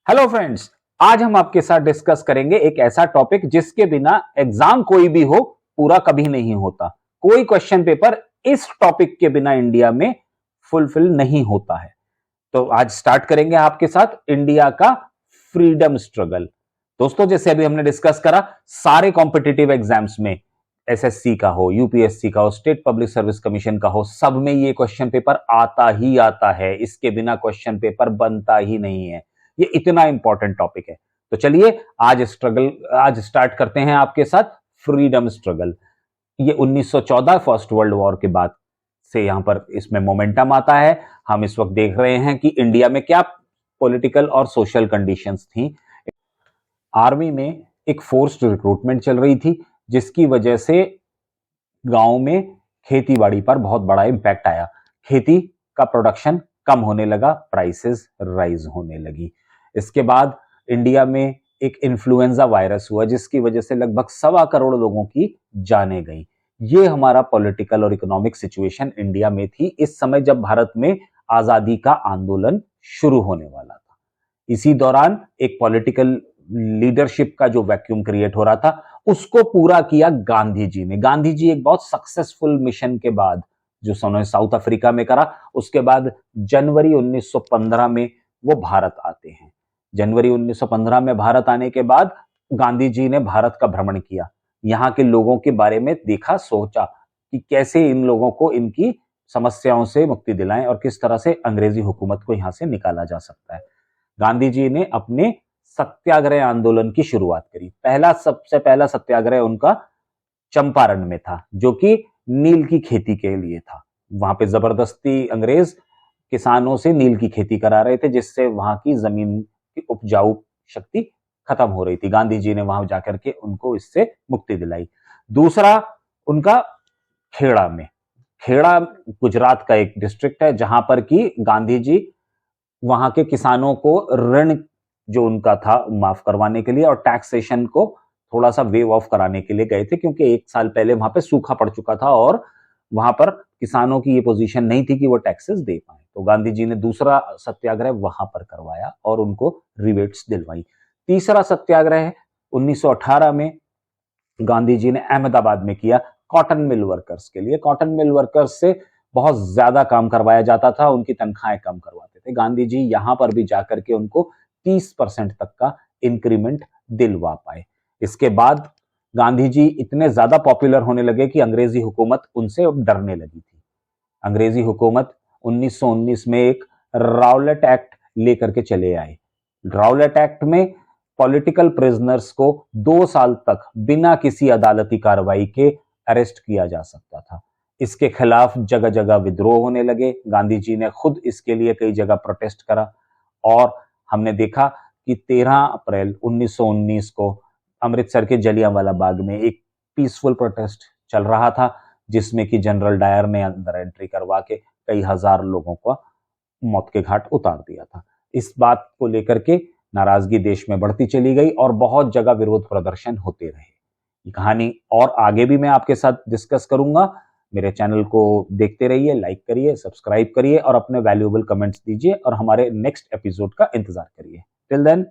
Hello friends, आज हम आपके साथ डिस्कस करेंगे एक ऐसा टॉपिक जिसके बिना एग्जाम कोई भी हो पूरा कभी नहीं होता। कोई क्वेश्चन पेपर इस टॉपिक के बिना इंडिया में फुलफिल नहीं होता है। तो आज स्टार्ट करेंगे आपके साथ इंडिया का फ्रीडम स्ट्रगल। दोस्तों, जैसे अभी हमने डिस्कस करा, सारे कॉम्पिटिटिव एग्जाम्स में एसएससी का हो, यूपीएससी का हो, स्टेट पब्लिक सर्विस कमीशन का हो, सब में ये क्वेश्चन पेपर आता ही आता है। इसके बिना क्वेश्चन पेपर बनता ही नहीं है। ये इतना इंपॉर्टेंट टॉपिक है। तो चलिए आज स्टार्ट करते हैं आपके साथ फ्रीडम स्ट्रगल। ये 1914 फर्स्ट वर्ल्ड वॉर के बाद से यहां पर इसमें मोमेंटम आता है। हम इस वक्त देख रहे हैं कि इंडिया में क्या पॉलिटिकल और सोशल कंडीशंस थी। आर्मी में एक फोर्स्ड रिक्रूटमेंट चल रही थी, जिसकी वजह से गांव में खेतीबाड़ी पर बहुत बड़ा इंपैक्ट आया। खेती का प्रोडक्शन कम होने लगा, प्राइसेस राइज होने लगी। इसके बाद इंडिया में एक इन्फ्लुएंजा वायरस हुआ, जिसकी वजह से लगभग 1.25 करोड़ लोगों की जानें गई। ये हमारा पॉलिटिकल और इकोनॉमिक सिचुएशन इंडिया में थी इस समय, जब भारत में आजादी का आंदोलन शुरू होने वाला था। इसी दौरान एक पॉलिटिकल लीडरशिप का जो वैक्यूम क्रिएट हो रहा था, उसको पूरा किया गांधी जी ने। गांधी जी एक बहुत सक्सेसफुल मिशन के बाद, जो उन्होंने साउथ अफ्रीका में करा, उसके बाद जनवरी 1915 में वो भारत आते हैं। जनवरी 1915 में भारत आने के बाद गांधी जी ने भारत का भ्रमण किया, यहाँ के लोगों के बारे में देखा, सोचा कि कैसे इन लोगों को इनकी समस्याओं से मुक्ति दिलाएं और किस तरह से अंग्रेजी हुकूमत को यहां से निकाला जा सकता है। गांधी जी ने अपने सत्याग्रह आंदोलन की शुरुआत करी। सबसे पहला सत्याग्रह उनका चंपारण में था, जो कि नील की खेती के लिए था। वहां पे जबरदस्ती अंग्रेज किसानों से नील की खेती करा रहे थे, जिससे वहां की जमीन की उपजाऊ शक्ति खत्म हो रही थी। गांधी जी ने वहां जाकर के उनको इससे मुक्ति दिलाई। दूसरा उनका खेड़ा में, खेड़ा गुजरात का एक डिस्ट्रिक्ट है, जहां पर कि गांधी जी वहां के किसानों को ऋण जो उनका था माफ करवाने के लिए और टैक्सेशन को थोड़ा सा वेव ऑफ कराने के लिए गए थे, क्योंकि 1 साल पहले वहां पे सूखा पड़ चुका था और वहां पर किसानों की ये पोजीशन नहीं थी कि वो टैक्सेस दे पाए। तो गांधी जी ने दूसरा सत्याग्रह वहां पर करवाया और उनको रिबेट्स दिलवाई। तीसरा सत्याग्रह 1918 में गांधी जी ने अहमदाबाद में किया, कॉटन मिल वर्कर्स के लिए। कॉटन मिल वर्कर्स से बहुत ज्यादा काम करवाया जाता था, उनकी तनख्वाहें कम करवाते थे। गांधी जी यहां पर भी जाकर के उनको 30% तक का इंक्रीमेंट दिलवा पाए। इसके बाद गांधी जी इतने ज्यादा पॉपुलर होने लगे कि अंग्रेजी हुकूमत उनसे अब डरने लगी थी। अंग्रेजी हुकूमत 1919 में एक राउलेट एक्ट लेकर के चले आए। राउलेट एक्ट में पॉलिटिकल प्रिजनर्स को 2 साल तक बिना किसी अदालती कार्रवाई के अरेस्ट किया जा सकता था। इसके खिलाफ जगह जगह विद्रोह होने लगे। गांधी जी ने खुद इसके लिए कई जगह प्रोटेस्ट करा और हमने देखा कि 13 अप्रैल 1919 को अमृतसर के जलियांवाला बाग में एक पीसफुल प्रोटेस्ट चल रहा था, जिसमें कि जनरल डायर ने अंदर एंट्री करवा के कई हजार लोगों को मौत के घाट उतार दिया था। इस बात को लेकर के नाराजगी देश में बढ़ती चली गई और बहुत जगह विरोध प्रदर्शन होते रहे। ये कहानी और आगे भी मैं आपके साथ डिस्कस करूंगा। मेरे चैनल को देखते रहिए, लाइक करिए, सब्सक्राइब करिए और अपने वैल्यूएबल कमेंट्स दीजिए और हमारे नेक्स्ट एपिसोड का इंतजार करिए। Till then